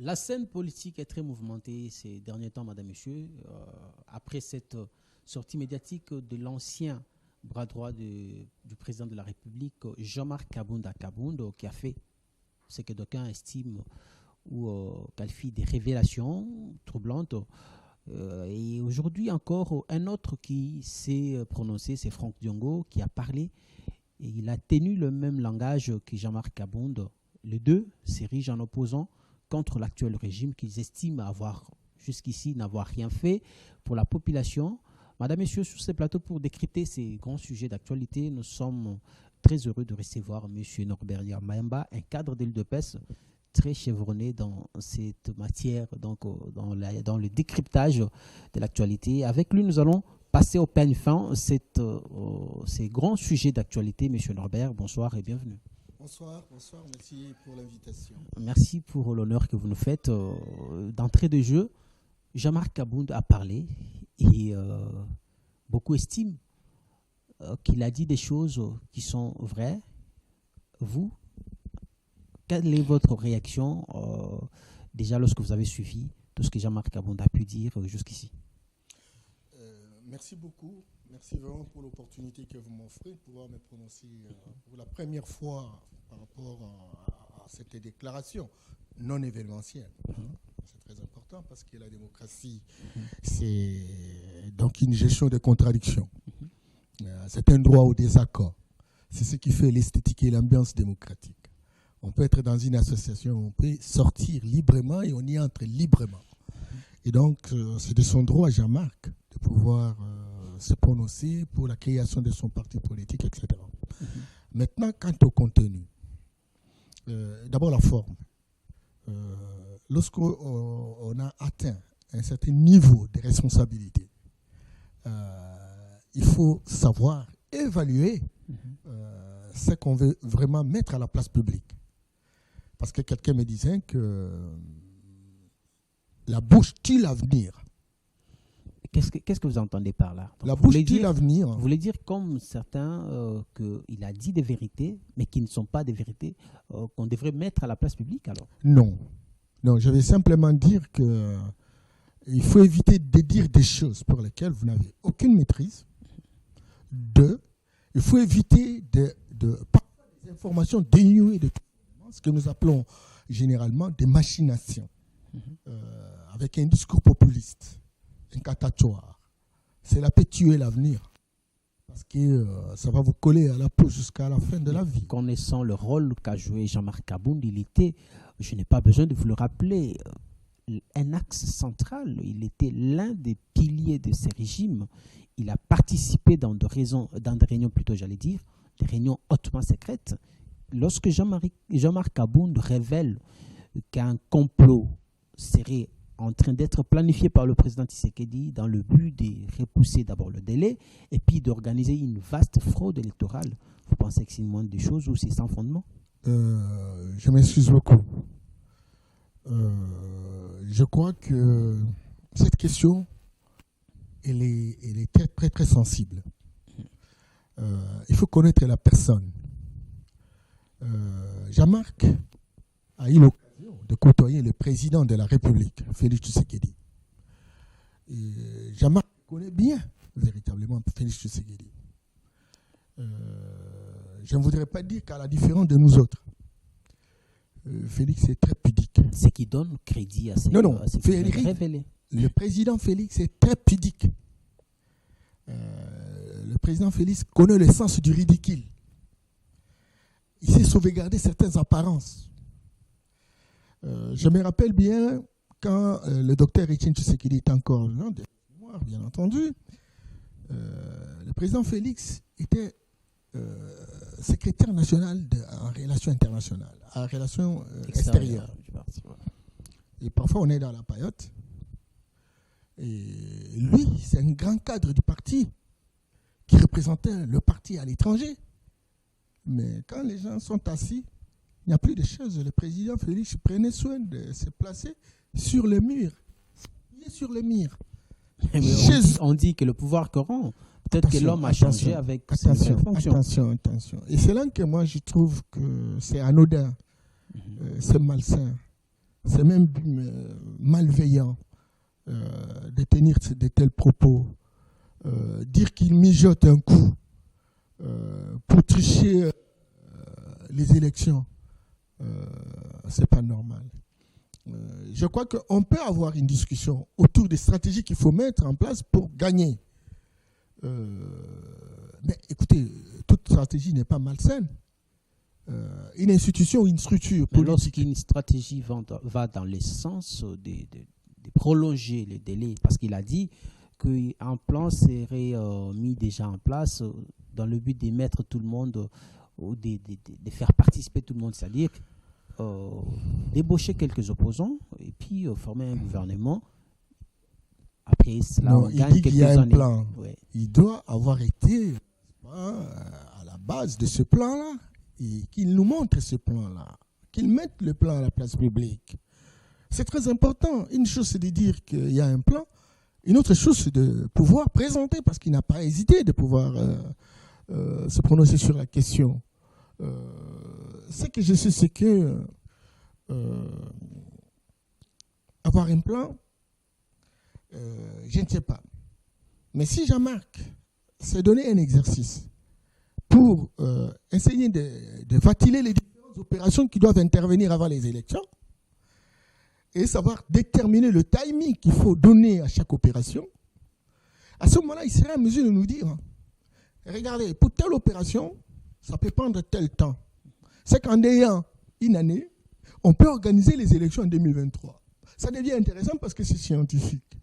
La scène politique est très mouvementée ces derniers temps, madame, monsieur. Après cette sortie médiatique de l'ancien bras droit du président de la République, Jean-Marc Kabounda, qui a fait ce que d'aucuns estiment ou qualifient des révélations troublantes. Et aujourd'hui encore, un autre qui s'est prononcé, c'est Franck Diongo, qui a parlé. Et il a tenu le même langage que Jean-Marc Kabounda. Les deux s'érigent en opposant contre l'actuel régime qu'ils estiment avoir, jusqu'ici, n'avoir rien fait pour la population. Madame, Messieurs, sur ce plateau, pour décrypter ces grands sujets d'actualité, nous sommes très heureux de recevoir M. Norbert Mayamba, un cadre de l'UDPS très chevronné dans cette matière, donc dans le décryptage de l'actualité. Avec lui, nous allons passer au peigne fin ces grands sujets d'actualité. M. Norbert, bonsoir et bienvenue. Bonsoir, merci pour l'invitation. Merci pour l'honneur que vous nous faites. D'entrée de jeu, Jean-Marc Kabounda a parlé et beaucoup estiment qu'il a dit des choses qui sont vraies. Vous, quelle est votre réaction déjà lorsque vous avez suivi tout ce que Jean-Marc Kabounda a pu dire jusqu'ici? Merci beaucoup. Merci vraiment pour l'opportunité que vous m'offrez de pouvoir me prononcer pour la première fois par rapport à cette déclaration non événementielle. C'est très important parce que la démocratie, c'est donc une gestion des contradictions. C'est un droit au désaccord. C'est ce qui fait l'esthétique et l'ambiance démocratique. On peut être dans une association, on peut sortir librement et on y entre librement. Et donc, c'est de son droit, Jean-Marc, de pouvoir se prononcer pour la création de son parti politique, etc. Maintenant, quant au contenu, d'abord la forme. Lorsqu'on a atteint un certain niveau de responsabilité, il faut savoir évaluer ce qu'on veut vraiment mettre à la place publique. Parce que quelqu'un me disait que la bouche tue l'avenir. Qu'est-ce que vous entendez par là? Donc, la bouche tue l'avenir. Vous voulez dire, comme certains, qu'il a dit des vérités, mais qui ne sont pas des vérités, qu'on devrait mettre à la place publique alors? Non, je vais simplement dire qu'il faut éviter de dire des choses pour lesquelles vous n'avez aucune maîtrise. Deux, il faut éviter de partager des informations dénuées de ce que nous appelons généralement des machinations, avec un discours populiste, incatatoire. Cela peut tuer l'avenir, parce que ça va vous coller à la peau jusqu'à la fin de la vie. Connaissant le rôle qu'a joué Jean-Marc Kabounda, il était, je n'ai pas besoin de vous le rappeler, un axe central. Il était l'un des piliers de ces régimes. Il a participé dans des réunions, plutôt j'allais dire, des réunions hautement secrètes. Lorsque Jean-Marc Kabounda révèle qu'un complot serait en train d'être planifié par le président Tshisekedi dans le but de repousser d'abord le délai et puis d'organiser une vaste fraude électorale, vous pensez que c'est une moindre des choses ou c'est sans fondement? Je m'excuse beaucoup. Je crois que cette question, elle est très, très, très sensible. Il faut connaître la personne. Jean-Marc a eu l'occasion de côtoyer le président de la République, Félix Tshisekedi. Jean-Marc connaît bien, véritablement, Félix Tshisekedi. Je ne voudrais pas dire qu'à la différence de nous autres, Félix est très pudique. Ce qui donne crédit à ces révélés. Le président Félix est très pudique. Le président Félix connaît le sens du ridicule. Il sait sauvegarder certaines apparences. Je me rappelle bien quand le docteur Etienne Tshisekedi était encore de mémoire, bien entendu. Le président Félix était secrétaire national en relations internationales, en relations extérieures. Et parfois on est dans la paillote. Et lui, c'est un grand cadre du parti qui représentait le parti à l'étranger. Mais quand les gens sont assis, il n'y a plus de choses. Le président Félix prenait soin de se placer sur le mur. Il est sur le mur. On dit que le pouvoir corrompt. Peut-être que l'homme a changé avec ses fonctions. Attention. Et c'est là que moi je trouve que c'est anodin, c'est malsain, c'est même malveillant de tenir de tels propos. Dire qu'il mijote un coup pour tricher les élections, c'est pas normal. Je crois qu'on peut avoir une discussion autour des stratégies qu'il faut mettre en place pour gagner. Mais écoutez, toute stratégie n'est pas malsaine. Une institution ou une structure politique. Lorsqu'une stratégie va dans le sens de prolonger les délais, parce qu'il a dit qu'un plan serait mis déjà en place dans le but de mettre tout le monde, ou de faire participer tout le monde, c'est-à-dire débaucher quelques opposants et puis former un gouvernement. Après cela, on gagne quelques années. Il dit qu'il y a un plan. Ouais. Il doit avoir été à la base de ce plan-là. Et qu'il nous montre ce plan-là, qu'il mette le plan à la place publique. C'est très important. Une chose, c'est de dire qu'il y a un plan. Une autre chose, c'est de pouvoir présenter, parce qu'il n'a pas hésité de pouvoir se prononcer sur la question. Ce que je sais, c'est que avoir un plan, je ne sais pas. Mais si Jean-Marc s'est donné un exercice pour essayer de ventiler les différentes opérations qui doivent intervenir avant les élections et savoir déterminer le timing qu'il faut donner à chaque opération, à ce moment-là, il serait en mesure de nous dire, regardez, pour telle opération, ça peut prendre tel temps. C'est qu'en ayant une année, on peut organiser les élections en 2023. Ça devient intéressant parce que c'est scientifique.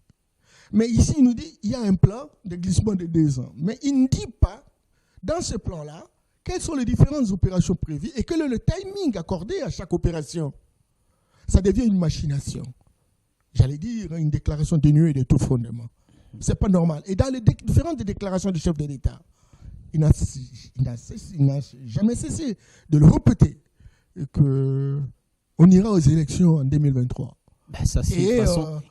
Mais ici, il nous dit, il y a un plan de glissement de 2 ans. Mais il ne dit pas, dans ce plan-là, quelles sont les différentes opérations prévues et quel est le timing accordé à chaque opération. Ça devient une machination. J'allais dire une déclaration dénuée de tout fondement. Ce n'est pas normal. Et dans les différentes déclarations du chef de l'État, il n'a jamais cessé de le répéter qu'on ira aux élections en 2023. Ben ça, c'est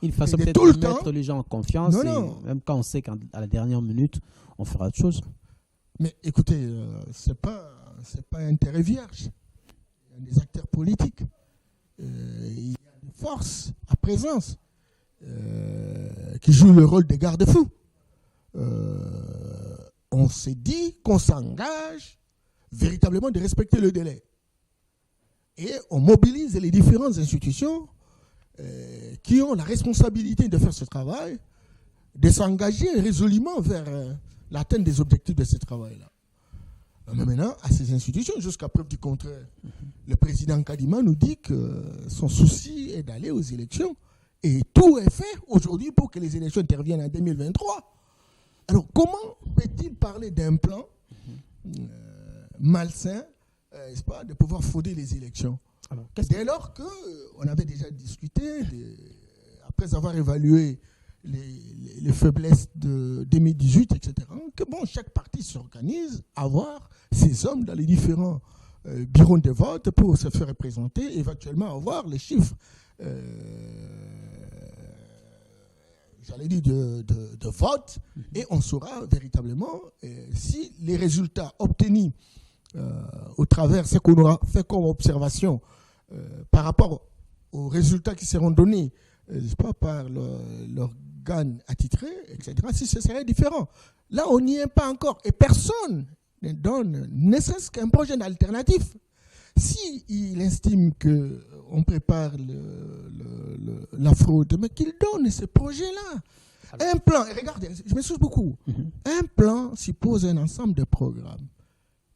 une façon peut-être de mettre les gens en confiance. Non. Même quand on sait qu'à la dernière minute, on fera autre chose. Mais écoutez, ce n'est pas un terrain vierge. Il y a des acteurs politiques. Il y a des forces à présence qui jouent le rôle des garde-fous. On s'est dit qu'on s'engage véritablement de respecter le délai. Et on mobilise les différentes institutions qui ont la responsabilité de faire ce travail, de s'engager résolument vers l'atteinte des objectifs de ce travail-là. Mais maintenant, à ces institutions, jusqu'à preuve du contraire, le président Kadima nous dit que son souci est d'aller aux élections et tout est fait aujourd'hui pour que les élections interviennent en 2023. Alors, comment peut-il parler d'un plan malsain, n'est-ce pas, de pouvoir frauder les élections? Alors, dès lors qu'on avait déjà discuté, après avoir évalué les faiblesses de 2018, etc., que bon, chaque parti s'organise à voir ses hommes dans les différents bureaux de vote pour se faire représenter, éventuellement avoir les chiffres, j'allais dire, de vote, et on saura véritablement si les résultats obtenus au travers de ce qu'on aura fait comme observation par rapport aux résultats qui seront donnés, pas, par l'organe attitré, etc., si ce serait différent. Là, on n'y est pas encore. Et personne ne donne, ne serait-ce qu'un projet alternatif. S'il estime qu'on prépare la fraude, mais qu'il donne ce projet-là. Un plan, et regardez, je m'excuse beaucoup, un plan suppose un ensemble de programmes.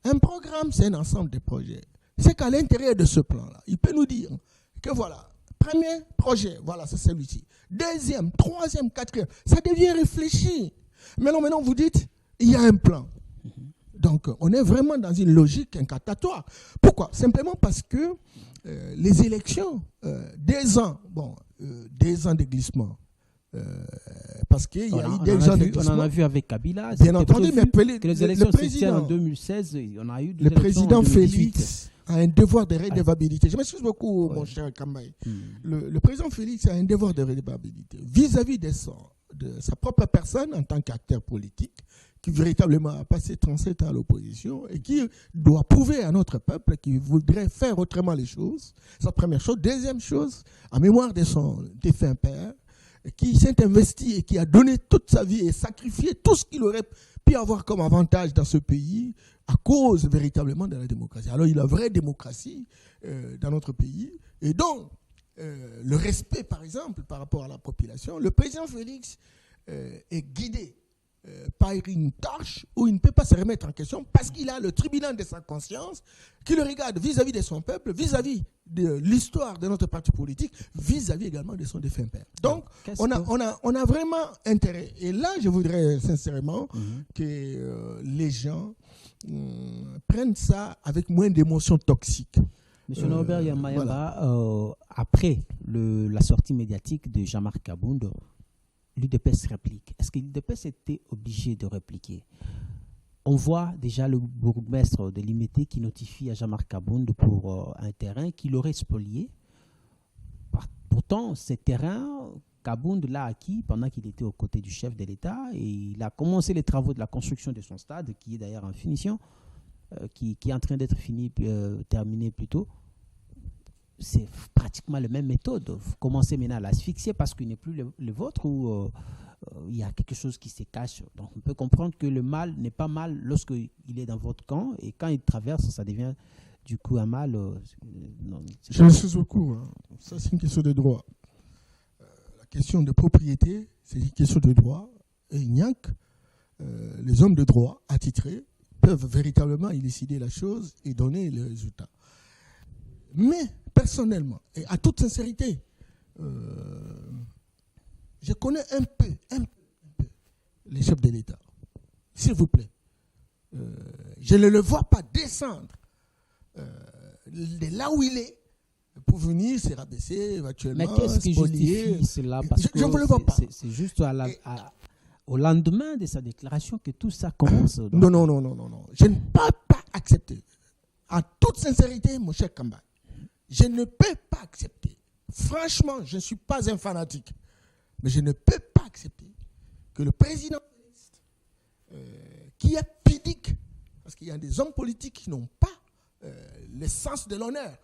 Un programme, c'est un ensemble de projets. C'est qu'à l'intérieur de ce plan-là, il peut nous dire que voilà, premier projet, voilà, c'est celui-ci. Deuxième, troisième, quatrième, ça devient réfléchi. Maintenant, vous dites, il y a un plan. Donc, on est vraiment dans une logique incatatoire. Pourquoi? Simplement parce que les élections, 2 ans, 2 ans de glissement. Parce qu'il y a eu des gens de glissement. On en a vu avec Kabila. Bien entendu, mais que les élections se tiennent en 2016, on a eu des le président Félix a un devoir de redevabilité. Je m'excuse beaucoup, mon cher Kambaye. Le président Félix a un devoir de redevabilité vis-à-vis de de sa propre personne en tant qu'acteur politique, qui véritablement a passé 37 ans à l'opposition et qui doit prouver à notre peuple qu'il voudrait faire autrement les choses. C'est la première chose. Deuxième chose, en mémoire de son défunt père, qui s'est investi et qui a donné toute sa vie et sacrifié tout ce qu'il aurait pu avoir comme avantage dans ce pays à cause véritablement de la démocratie. Alors il y a une vraie démocratie dans notre pays et donc le respect par exemple par rapport à la population. Le président Félix est guidé par une tâche où il ne peut pas se remettre en question parce qu'il a le tribunal de sa conscience qui le regarde vis-à-vis de son peuple, vis-à-vis de l'histoire de notre parti politique, vis-à-vis également de son défunt père. Donc, on a vraiment intérêt. Et là, je voudrais sincèrement que les gens prennent ça avec moins d'émotions toxiques. Monsieur Norbert Yamayamba, voilà. Après la sortie médiatique de Jean-Marc Kabound, l'UDPS réplique. Est-ce que l'UDPS était obligé de répliquer? On voit déjà le bourgmestre de Limete qui notifie à Jean-Marc Kabound pour un terrain qu'il aurait spolié. Pourtant, ce terrain, Kabound l'a acquis pendant qu'il était aux côtés du chef de l'État et il a commencé les travaux de la construction de son stade, qui est d'ailleurs en finition, qui est en train d'être terminé plus tôt. C'est pratiquement la même méthode. Vous commencez maintenant à l'asphyxier parce qu'il n'est plus le vôtre ou il y a quelque chose qui se cache. Donc on peut comprendre que le mal n'est pas mal lorsqu'il est dans votre camp et quand il traverse, ça devient du coup un mal. Je m'excuse beaucoup. Hein. Ça, c'est une question de droit. La question de propriété, c'est une question de droit. Et il n'y a que les hommes de droit attitrés peuvent véritablement élucider la chose et donner le résultat. Mais personnellement, et à toute sincérité, je connais un peu les chefs de l'État. S'il vous plaît. Je ne le vois pas descendre de là où il est pour venir se rabaisser éventuellement. Mais qu'est-ce qui justifie cela? Parce que je ne le vois pas. C'est juste au lendemain de sa déclaration que tout ça commence. Non. Je ne peux pas accepter. En toute sincérité, mon cher Kamba, je ne peux pas accepter. Franchement, je ne suis pas un fanatique. Mais je ne peux pas accepter que le président, qui est pudique, parce qu'il y a des hommes politiques qui n'ont pas le sens de l'honneur.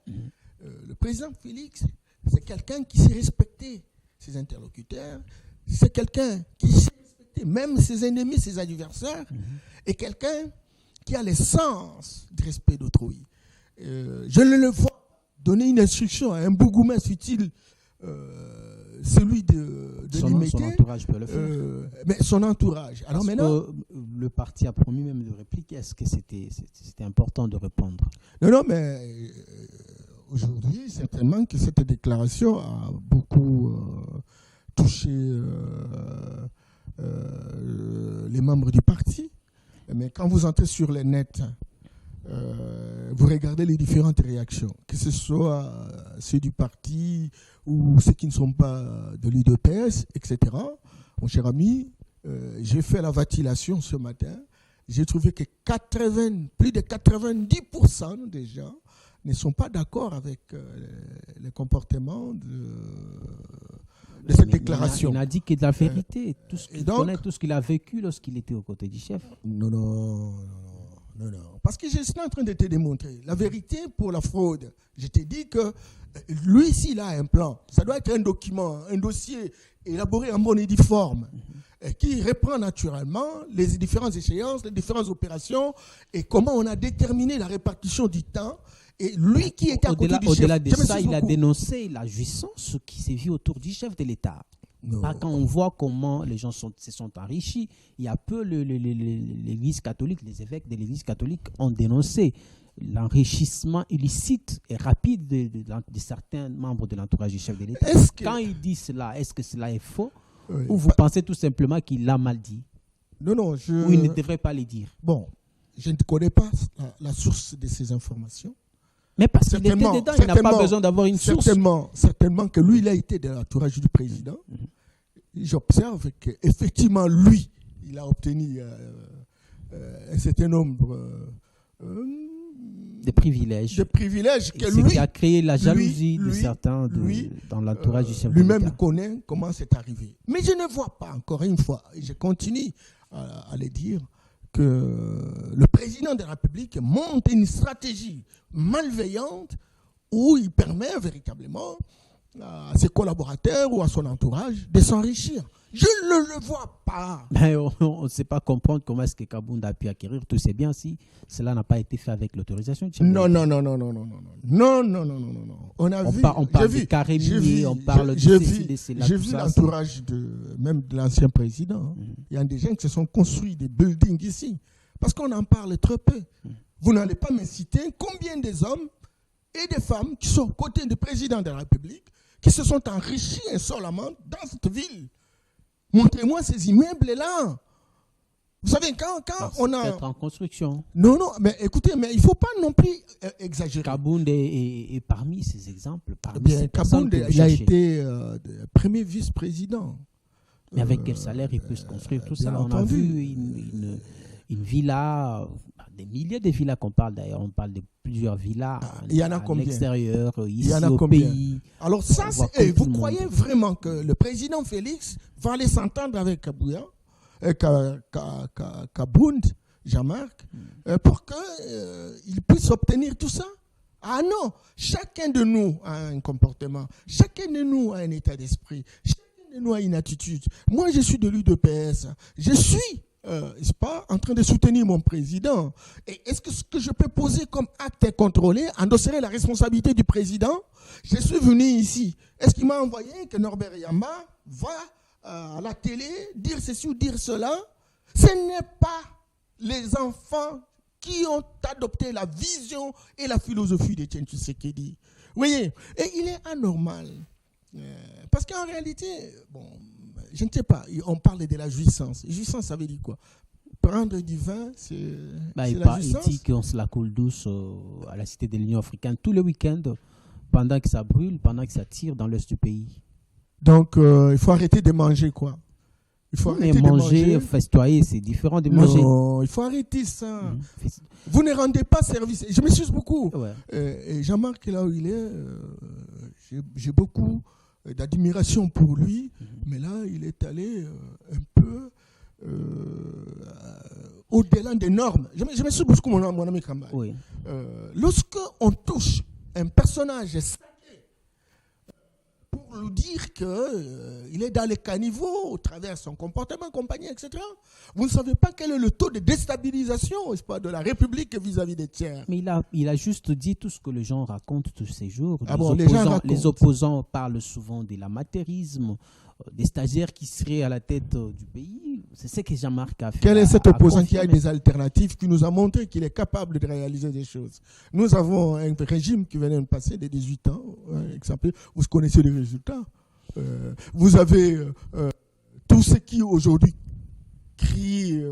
Le président Félix, c'est quelqu'un qui sait respecter ses interlocuteurs, c'est quelqu'un qui sait respecter même ses ennemis, ses adversaires, et quelqu'un qui a le sens du respect d'autrui. Je ne le vois donner une instruction à un bourgmestre utile, celui de Limete. Son entourage peut le faire. Mais son entourage. Alors parce maintenant, que le parti a promis même de répliquer. Est-ce que c'était important de répondre? Non, mais aujourd'hui, certainement que cette déclaration a beaucoup touché les membres du parti. Mais quand vous entrez sur les nets, vous regardez les différentes réactions, que ce soit ceux du parti ou ceux qui ne sont pas de l'UDPS, etc. Mon cher ami, j'ai fait la vacillation ce matin. J'ai trouvé que plus de 90% des gens ne sont pas d'accord avec le comportement de cette déclaration. Il a dit que de la vérité, tout ce qu'il connaît, tout ce qu'il a vécu lorsqu'il était aux côtés du chef. Non. Parce que je suis en train de te démontrer. La vérité pour la fraude, je t'ai dit que lui, s'il a un plan, ça doit être un document, un dossier élaboré en bonne et due forme, qui reprend naturellement les différentes échéances, les différentes opérations et comment on a déterminé la répartition du temps. Et lui qui était à côté du chef. Au-delà de ça, il a dénoncé la jouissance qui s'est vue autour du chef de l'État. Quand on voit comment les gens se sont enrichis, il y a peu l'Église catholique, les évêques de l'Église catholique ont dénoncé l'enrichissement illicite et rapide de certains membres de l'entourage du chef de l'État. Quand il dit cela, est-ce que cela est faux? Oui. Ou vous pensez tout simplement qu'il l'a mal dit? Non. Ou il ne devrait pas le dire? Bon, je ne connais pas la source de ces informations. Mais parce qu'il était dedans, il n'a pas besoin d'avoir une source. Certainement que lui, il a été de l'entourage du président. J'observe qu'effectivement, lui, il a obtenu un certain nombre des privilèges. Que lui, qui a créé la jalousie de certains dans l'entourage du chef de l'État. Lui-même connaît comment c'est arrivé. Mais je ne vois pas, encore une fois, et je continue à le dire, que le président de la République monte une stratégie malveillante où il permet véritablement à ses collaborateurs ou à son entourage de s'enrichir. Je ne le vois pas. Mais on ne sait pas comprendre comment est-ce que Kabounda a pu acquérir tous ces biens si cela n'a pas été fait avec l'autorisation. Non. On parle de Karimi, on parle de ceci, de cela. J'ai vu l'entourage même de l'ancien président. Il y a des gens qui se sont construits des buildings ici. Parce qu'on en parle très peu. Vous n'allez pas me citer combien des hommes et des femmes qui sont aux côtés du président de la République qui se sont enrichis insolemment dans cette ville. Montrez-moi ces immeubles-là. Vous savez, quand on a... Peut-être en construction. Non, mais écoutez, mais il ne faut pas non plus exagérer. Kabounda est parmi ces exemples. Kabounda, il a été premier vice-président. Mais avec quel salaire il peut se construire tout ça? On a vu une villa, des milliers de villas qu'on parle d'ailleurs. On parle de plusieurs villas à l'extérieur, ici au pays. Alors ça, vous croyez vraiment que le président Félix va aller s'entendre avec Kabound, Jean-Marc, pour qu'il puisse obtenir tout ça? Ah non, chacun de nous a un comportement, chacun de nous a un état d'esprit, chacun de nous a une attitude. Moi, je suis de l'UDPS, je suis en train de soutenir mon président. Et est-ce que ce que je peux poser comme acte contrôlé endosserait la responsabilité du président? Je suis venu ici. Est-ce qu'il m'a envoyé que Norbert Yamba va à la télé dire ceci ou dire cela? Ce n'est pas les enfants qui ont adopté la vision et la philosophie de Etienne Tshisekedi. Vous voyez? Et il est anormal. Parce qu'en réalité, je ne sais pas, on parle de la jouissance. Jouissance, ça veut dire quoi? Prendre du vin, c'est la jouissance. Il dit qu'on se la coule douce à la Cité de l'Union africaine tous les week-ends, pendant que ça brûle, pendant que ça tire dans l'est du pays. Donc, il faut arrêter de manger, quoi. Il faut arrêter de manger. Festoyer, c'est différent de manger. Non, il faut arrêter ça. Vous ne rendez pas service. Je m'excuse beaucoup. Ouais. Et Jean-Marc, là où il est, j'ai beaucoup d'admiration pour lui, mais là, il est allé un peu au-delà des normes. Je m'excuse beaucoup, mon ami Kamba. Oui. Lorsque on touche un personnage sacré pour lui dire qu'il est dans les caniveaux au travers de son comportement, compagnie, etc., vous ne savez pas quel est le taux de déstabilisation de la République vis-à-vis des tiers. Mais il a juste dit tout ce que les gens racontent tous ces jours. Les opposants parlent souvent de l'amateurisme, des stagiaires qui seraient à la tête du pays. C'est ce que Jean-Marc a fait. Quel est cet opposant qui a des alternatives, qui nous a montré qu'il est capable de réaliser des choses? Nous avons un régime qui venait de passer de 18 ans. Exemple, vous connaissez les résultats. Vous avez tous ceux qui aujourd'hui crient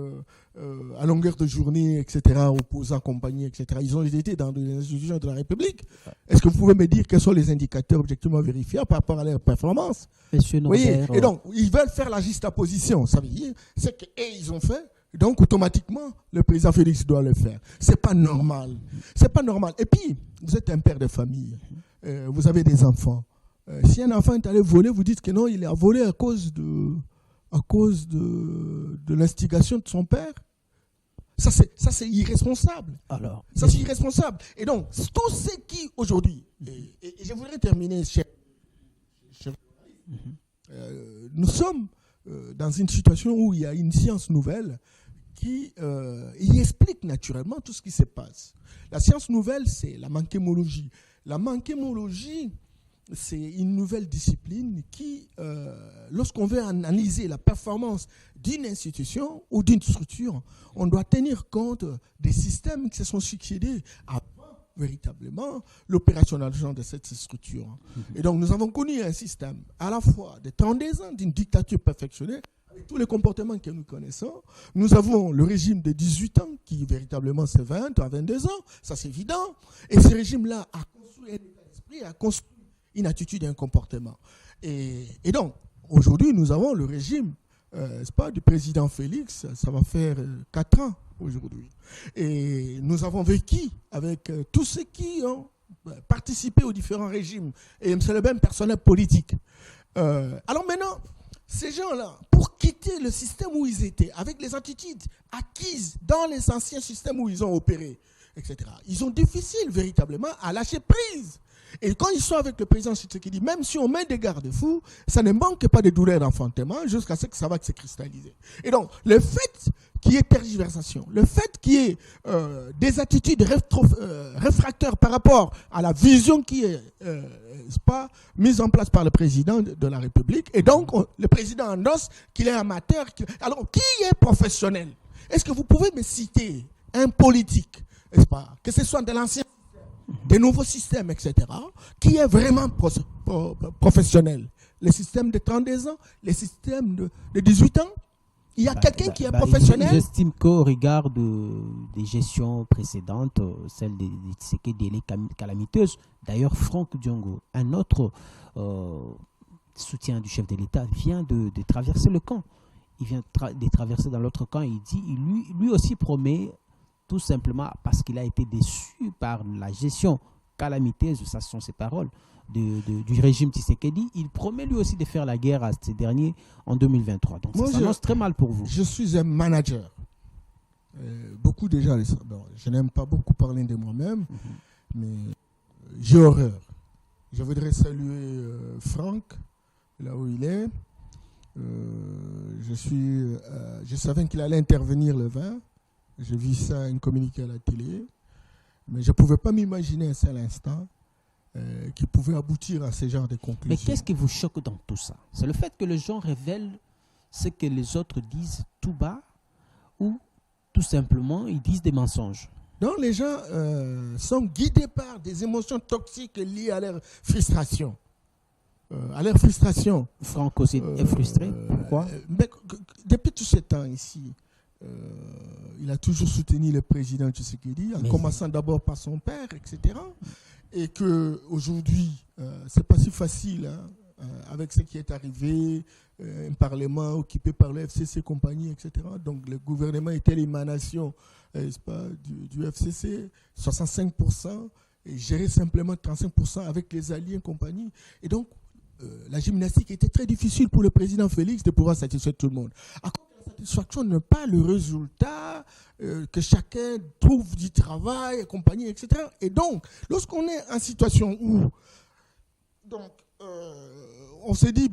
à longueur de journée, etc., opposants, compagnie, etc. Ils ont été dans les institutions de la République. Est-ce que vous pouvez me dire quels sont les indicateurs objectivement vérifiables par rapport à leur performance? Monsieur Norbert, et donc, ils veulent faire la juxtaposition. Ça veut dire, c'est qu'ils ont fait, donc automatiquement, le président Félix doit le faire. C'est pas normal. C'est pas normal. Et puis, vous êtes un père de famille. Vous avez des enfants. Si un enfant est allé voler, vous dites que non, il a volé à cause de l'instigation de son père. Ça, c'est irresponsable. Ça, c'est irresponsable. Et donc, tous ceux qui, aujourd'hui, et je voudrais terminer, nous sommes dans une situation où il y a une science nouvelle qui explique naturellement tout ce qui se passe. La science nouvelle, c'est la manchémologie. La manchémologie, c'est une nouvelle discipline qui, lorsqu'on veut analyser la performance d'une institution ou d'une structure, on doit tenir compte des systèmes qui se sont succédés avant véritablement l'opérationnalisation de cette structure. Et donc, nous avons connu un système à la fois de 32 ans d'une dictature perfectionnée, avec tous les comportements que nous connaissons. Nous avons le régime de 18 ans qui véritablement c'est 20 à 22 ans, ça c'est évident. Et ce régime-là a construit un état d'esprit, a construit une attitude et un comportement. Et donc, aujourd'hui, nous avons le régime du président Félix, ça va faire 4 ans aujourd'hui. Et nous avons vécu avec tous ceux qui ont participé aux différents régimes. Et c'est le même personnel politique. Alors maintenant, ces gens-là, pour quitter le système où ils étaient, avec les attitudes acquises dans les anciens systèmes où ils ont opéré, etc., ils ont difficile véritablement à lâcher prise. Et quand ils sont avec le président Tshisekedi, même si on met des garde-fous, ça ne manque pas de douleur d'enfantement jusqu'à ce que ça va se cristalliser. Et donc, le fait qu'il y ait tergiversation, le fait qu'il y ait des attitudes réfractaires par rapport à la vision qui est mise en place par le président de la République, et donc le président endosse qu'il est amateur. Alors, qui est professionnel? Est-ce que vous pouvez me citer un politique, n'est-ce pas, que ce soit de l'ancien, des nouveaux systèmes, etc., qui est vraiment professionnel? Les systèmes de 32 ans, les systèmes de 18 ans, il y a quelqu'un qui est professionnel. J'estime qu'au regard des gestions précédentes, celles des délais calamiteuses, d'ailleurs Franck Diongo, un autre soutien du chef de l'État, vient de traverser le camp. Il vient de traverser dans l'autre camp et il dit, lui aussi promet, tout simplement parce qu'il a été déçu par la gestion calamiteuse, ça sont ses paroles, du régime Tshisekedi, il promet lui aussi de faire la guerre à ces derniers en 2023. Donc ça s'annonce très mal pour vous. Je suis un manager. Beaucoup déjà, je n'aime pas beaucoup parler de moi-même, mais j'ai horreur. Je voudrais saluer Franck, là où il est. Je savais qu'il allait intervenir le 20. J'ai vu ça, un communiqué à la télé, mais je ne pouvais pas m'imaginer un seul instant qui pouvait aboutir à ce genre de conclusions. Mais qu'est-ce qui vous choque dans tout ça? C'est le fait que les gens révèlent ce que les autres disent tout bas, ou tout simplement ils disent des mensonges? Donc les gens sont guidés par des émotions toxiques liées à leur frustration. Franck aussi est frustré. Pourquoi? Mais depuis tout ce temps ici, il a toujours soutenu le président Tshisekedi, en commençant d'abord par son père, etc. Et qu'aujourd'hui, ce n'est pas si facile avec ce qui est arrivé, un parlement occupé par le FCC compagnie, etc. Donc le gouvernement était l'émanation du FCC, 65%, et gérait simplement 35% avec les alliés compagnie. Et donc, la gymnastique était très difficile pour le président Félix de pouvoir satisfaire tout le monde. La satisfaction n'est pas le résultat que chacun trouve du travail et compagnie, etc. Et donc, lorsqu'on est en situation où on se dit,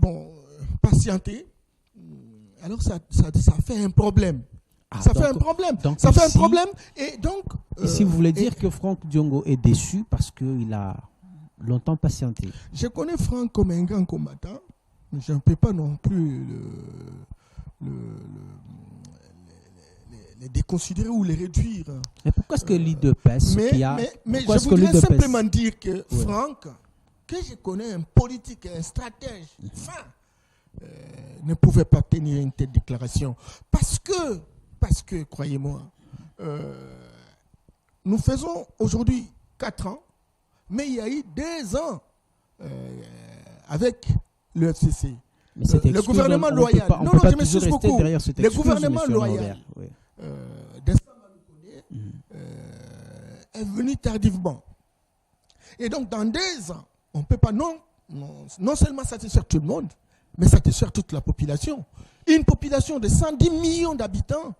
patienter, alors ça fait un problème. Ça fait un problème. Et donc... si vous voulez dire que Franck Diongo est déçu parce qu'il a longtemps patienté. Je connais Franck comme un grand combattant, mais je ne peux pas non plus les déconsidérer ou les réduire. Mais pourquoi est-ce que l'IDPS mais je voudrais simplement dire que Franck, que je connais un politique, un stratège fin, ne pouvait pas tenir une telle déclaration. Parce que croyez-moi, nous faisons aujourd'hui 4 ans, mais il y a eu 2 ans avec le FCC. Le gouvernement loyal. Non, je m'excuse beaucoup. Le gouvernement loyal est venu tardivement. Et donc, dans 2 ans, on ne peut pas non seulement satisfaire tout le monde, mais satisfaire toute la population. Une population de 110 millions d'habitants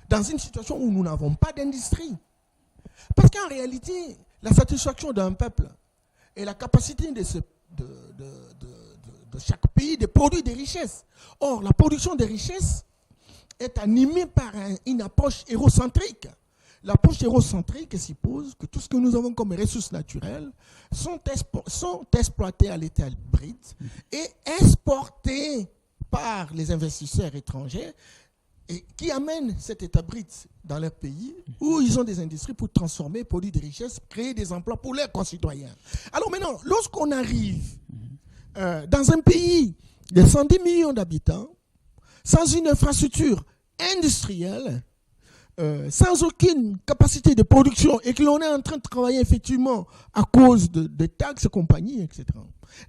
dans une situation où nous n'avons pas d'industrie. Parce qu'en réalité, la satisfaction d'un peuple et la capacité de chaque pays de produire des richesses. Or, la production des richesses est animée par une approche hérocentrique. L'approche hérocentrique suppose que tout ce que nous avons comme ressources naturelles sont exploitées à l'état brut et exportées par les investisseurs étrangers et qui amènent cet état brut dans leur pays où ils ont des industries pour transformer, produire des richesses, créer des emplois pour leurs concitoyens. Alors maintenant, lorsqu'on arrive dans un pays de 110 millions d'habitants, sans une infrastructure industrielle, sans aucune capacité de production et que l'on est en train de travailler effectivement à cause de taxes et compagnie, etc.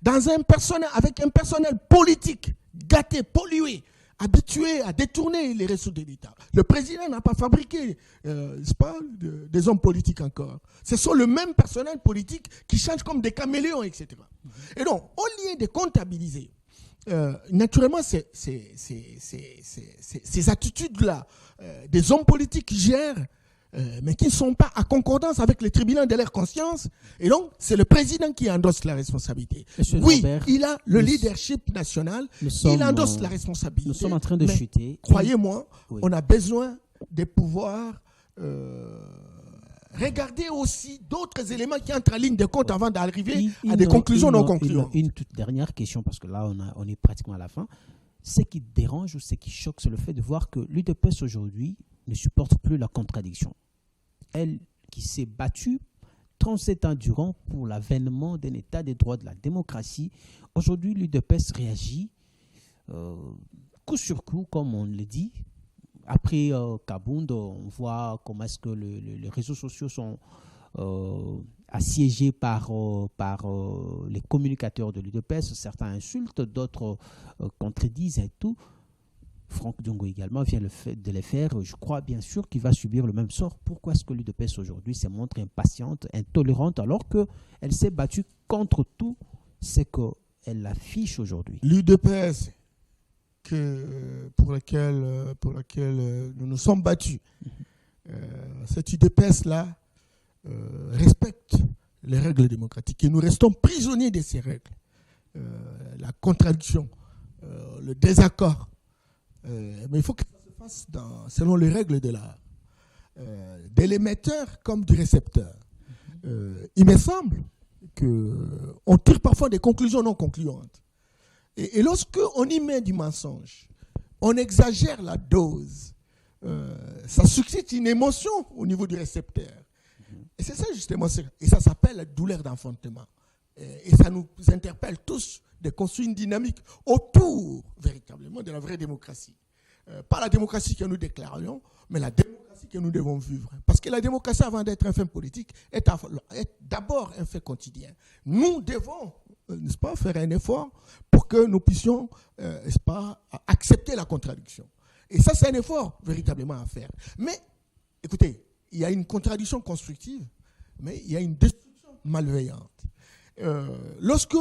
Avec un personnel politique gâté, pollué, habitués à détourner les ressources de l'État. Le président n'a pas fabriqué des hommes politiques encore. Ce sont le même personnel politique qui change comme des caméléons, etc. Et donc, au lieu de comptabiliser, naturellement, ces attitudes-là, des hommes politiques qui gèrent, mais qui ne sont pas à concordance avec les tribunaux de leur conscience. Et donc, c'est le président qui endosse la responsabilité. Monsieur Oui, Norbert, il a le leadership national, il endosse la responsabilité. Nous sommes en train de chuter. Croyez-moi, oui. On a besoin de pouvoir regarder aussi d'autres éléments qui entrent en ligne de compte avant d'arriver à des conclusions non concluantes. Une toute dernière question, parce que là, on est pratiquement à la fin. Ce qui dérange ou ce qui choque, c'est le fait de voir que l'UDPS aujourd'hui ne supporte plus la contradiction. Elle qui s'est battue 37 ans durant pour l'avènement d'un état des droits de la démocratie, aujourd'hui l'UDPS réagit coup sur coup, comme on le dit. Après Kabound, on voit comment est-ce que les réseaux sociaux sont assiégés par les communicateurs de l'UDPS. Certains insultent, d'autres contredisent et tout. Franck Diongo également vient de les faire. Je crois bien sûr qu'il va subir le même sort. Pourquoi est-ce que l'UDPS aujourd'hui se montre impatiente, intolérante, alors qu'elle s'est battue contre tout ce qu'elle affiche aujourd'hui? L'UDPS pour laquelle nous nous sommes battus, cette UDPS-là respecte les règles démocratiques et nous restons prisonniers de ces règles. La contradiction, le désaccord, mais il faut que ça se fasse selon les règles de l'art, de l'émetteur comme du récepteur. Il me semble qu'on tire parfois des conclusions non concluantes. Et lorsqu'on y met du mensonge, on exagère la dose, ça suscite une émotion au niveau du récepteur. Et c'est ça justement, et ça s'appelle la douleur d'enfantement. Et ça nous interpelle tous de construire une dynamique autour, véritablement, de la vraie démocratie. Pas la démocratie que nous déclarions, mais la démocratie que nous devons vivre. Parce que la démocratie, avant d'être un fait politique, est d'abord un fait quotidien. Nous devons, n'est-ce pas, faire un effort pour que nous puissions, n'est-ce pas, accepter la contradiction. Et ça, c'est un effort véritablement à faire. Mais, écoutez, il y a une contradiction constructive, mais il y a une destruction malveillante. Lorsque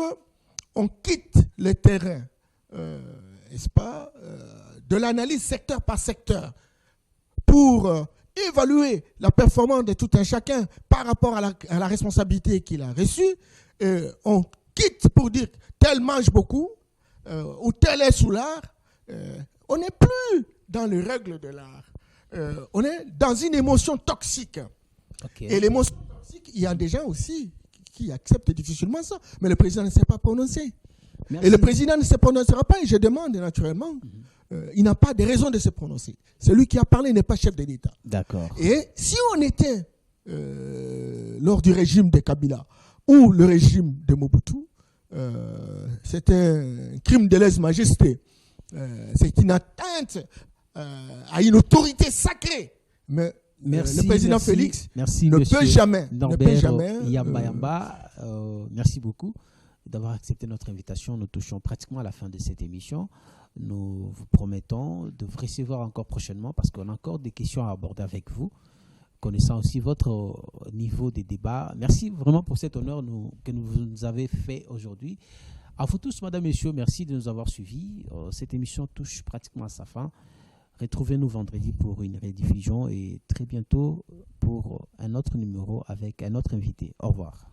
on quitte le terrain, n'est-ce pas, de l'analyse secteur par secteur pour évaluer la performance de tout un chacun par rapport à la responsabilité qu'il a reçue, on quitte pour dire tel mange beaucoup ou tel est sous l'art, on n'est plus dans les règles de l'art. On est dans une émotion toxique. Okay. Et l'émotion toxique, il y a des gens aussi qui acceptent difficilement ça. Mais le président ne s'est pas prononcé. Merci. Et le président ne se prononcera pas. Et je demande naturellement, il n'a pas de raison de se prononcer. Celui qui a parlé n'est pas chef de l'État. D'accord. Et si on était lors du régime de Kabila ou le régime de Mobutu, c'était un crime de lèse-majesté. C'est une atteinte à une autorité sacrée. Mais le président Félix ne peut jamais. Yamba, merci beaucoup d'avoir accepté notre invitation. Nous touchons pratiquement à la fin de cette émission. Nous vous promettons de vous recevoir encore prochainement parce qu'on a encore des questions à aborder avec vous, connaissant aussi votre niveau des débats. Merci vraiment pour cet honneur que vous nous avez fait aujourd'hui. À vous tous, madame, messieurs, merci de nous avoir suivis. Cette émission touche pratiquement à sa fin. Retrouvez-nous vendredi pour une rediffusion et très bientôt pour un autre numéro avec un autre invité. Au revoir.